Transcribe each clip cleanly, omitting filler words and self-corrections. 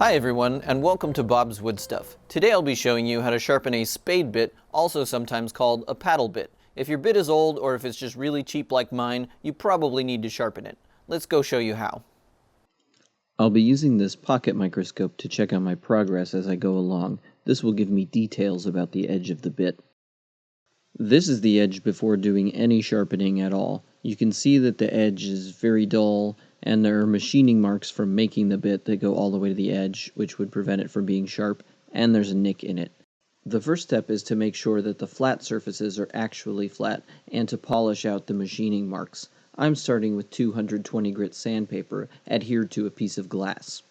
Hi everyone, and welcome to Bob's Wood Stuff. Today I'll be showing you how to sharpen a spade bit, also sometimes called a paddle bit. If your bit is old or if it's just really cheap like mine, you probably need to sharpen it. Let's go show you how. I'll be using this pocket microscope to check on my progress as I go along. This will give me details about the edge of the bit. This is the edge before doing any sharpening at all. You can see that the edge is very dull, and there are machining marks from making the bit that go all the way to the edge, which would prevent it from being sharp, and there's a nick in it. The first step is to make sure that the flat surfaces are actually flat, and to polish out the machining marks. I'm starting with 220 grit sandpaper adhered to a piece of glass.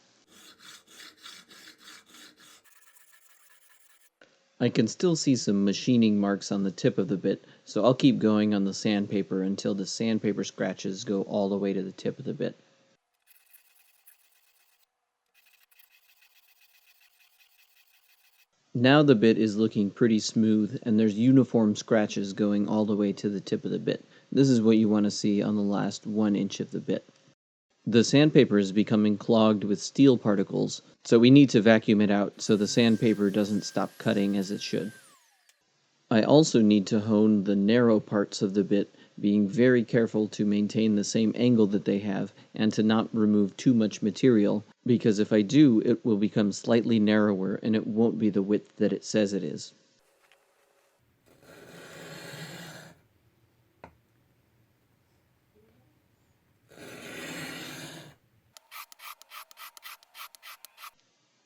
I can still see some machining marks on the tip of the bit, so I'll keep going on the sandpaper until the sandpaper scratches go all the way to the tip of the bit. Now the bit is looking pretty smooth, and there's uniform scratches going all the way to the tip of the bit. This is what you want to see on the last 1 inch of the bit. The sandpaper is becoming clogged with steel particles, so we need to vacuum it out so the sandpaper doesn't stop cutting as it should. I also need to hone the narrow parts of the bit, being very careful to maintain the same angle that they have and to not remove too much material, because if I do, it will become slightly narrower and it won't be the width that it says it is.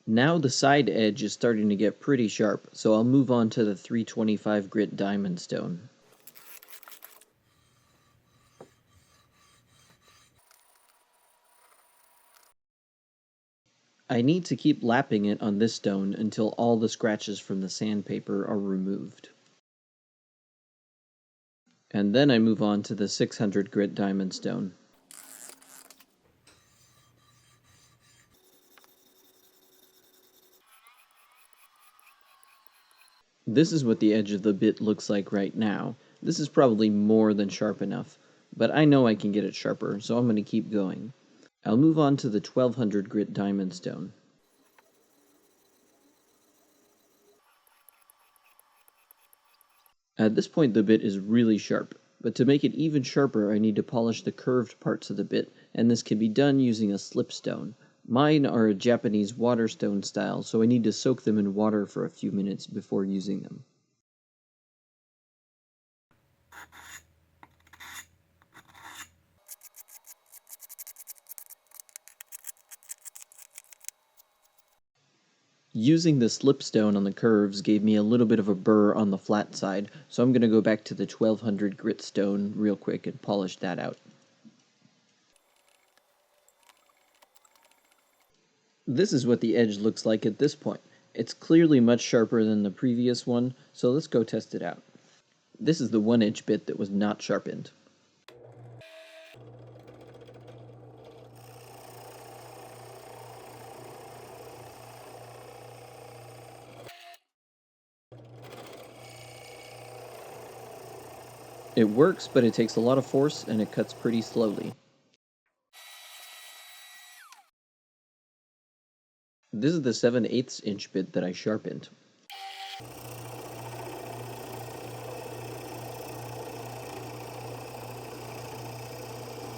Now the side edge is starting to get pretty sharp, so I'll move on to the 325 grit diamond stone. I need to keep lapping it on this stone until all the scratches from the sandpaper are removed. And then I move on to the 600 grit diamond stone. This is what the edge of the bit looks like right now. This is probably more than sharp enough, but I know I can get it sharper, so I'm going to keep going. I'll move on to the 1200 grit diamond stone. At this point the bit is really sharp, but to make it even sharper I need to polish the curved parts of the bit, and this can be done using a slipstone. Mine are a Japanese waterstone style, so I need to soak them in water for a few minutes before using them. Using the slipstone on the curves gave me a little bit of a burr on the flat side, so I'm going to go back to the 1200 grit stone real quick and polish that out. This is what the edge looks like at this point. It's clearly much sharper than the previous one, so let's go test it out. This is the 1 inch bit that was not sharpened. It works, but it takes a lot of force and it cuts pretty slowly. This is the 7/8 inch bit that I sharpened.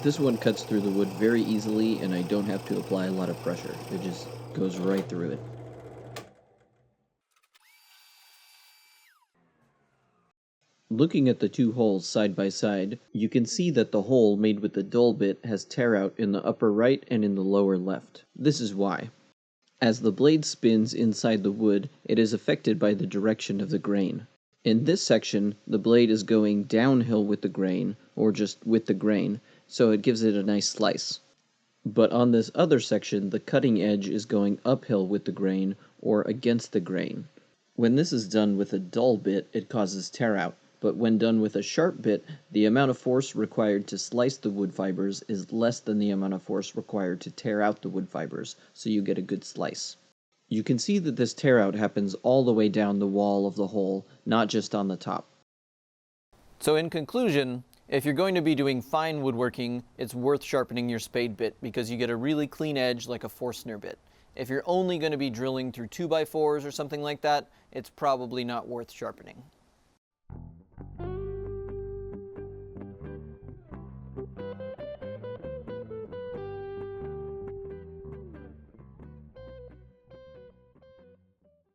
This one cuts through the wood very easily and I don't have to apply a lot of pressure. It just goes right through it. Looking at the two holes side by side, you can see that the hole made with the dull bit has tear out in the upper right and in the lower left. This is why. As the blade spins inside the wood, it is affected by the direction of the grain. In this section, the blade is going downhill with the grain, or just with the grain, so it gives it a nice slice. But on this other section, the cutting edge is going uphill with the grain, or against the grain. When this is done with a dull bit, it causes tear out, but when done with a sharp bit, the amount of force required to slice the wood fibers is less than the amount of force required to tear out the wood fibers, so you get a good slice. You can see that this tear out happens all the way down the wall of the hole, not just on the top. So in conclusion, if you're going to be doing fine woodworking, it's worth sharpening your spade bit because you get a really clean edge like a Forstner bit. If you're only going to be drilling through 2x4s or something like that, it's probably not worth sharpening.